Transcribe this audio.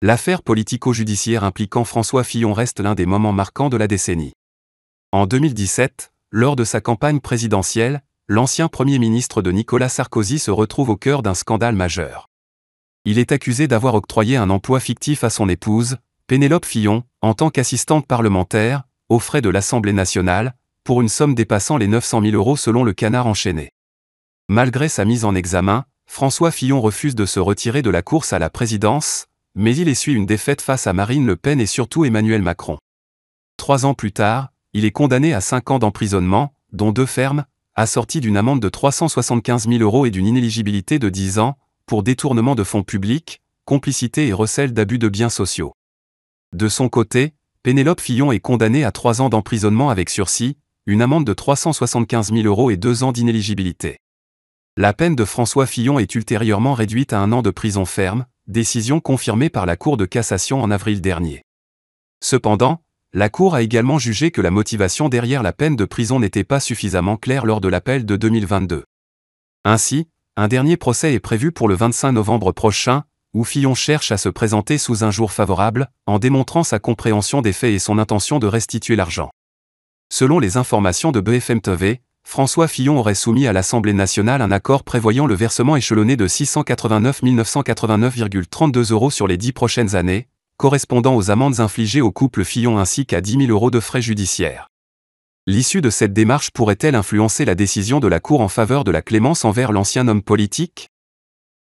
L'affaire politico-judiciaire impliquant François Fillon reste l'un des moments marquants de la décennie. En 2017, lors de sa campagne présidentielle, l'ancien Premier ministre de Nicolas Sarkozy se retrouve au cœur d'un scandale majeur. Il est accusé d'avoir octroyé un emploi fictif à son épouse, Pénélope Fillon, en tant qu'assistante parlementaire, aux frais de l'Assemblée nationale, pour une somme dépassant les 900 000 € selon le Canard enchaîné. Malgré sa mise en examen, François Fillon refuse de se retirer de la course à la présidence, mais il essuie une défaite face à Marine Le Pen et surtout Emmanuel Macron. 3 ans plus tard, il est condamné à 5 ans d'emprisonnement, dont 2 fermes, assortis d'une amende de 375 000 € et d'une inéligibilité de 10 ans, pour détournement de fonds publics, complicité et recel d'abus de biens sociaux. De son côté, Pénélope Fillon est condamnée à 3 ans d'emprisonnement avec sursis, une amende de 375 000 € et 2 ans d'inéligibilité. La peine de François Fillon est ultérieurement réduite à 1 an de prison ferme, décision confirmée par la Cour de cassation en avril dernier. Cependant, la Cour a également jugé que la motivation derrière la peine de prison n'était pas suffisamment claire lors de l'appel de 2022. Ainsi, un dernier procès est prévu pour le 25 novembre prochain, où Fillon cherche à se présenter sous un jour favorable, en démontrant sa compréhension des faits et son intention de restituer l'argent. Selon les informations de BFM TV, François Fillon aurait soumis à l'Assemblée nationale un accord prévoyant le versement échelonné de 689 989,32 € sur les 10 prochaines années, correspondant aux amendes infligées au couple Fillon ainsi qu'à 10 000 € de frais judiciaires. L'issue de cette démarche pourrait-elle influencer la décision de la Cour en faveur de la clémence envers l'ancien homme politique ?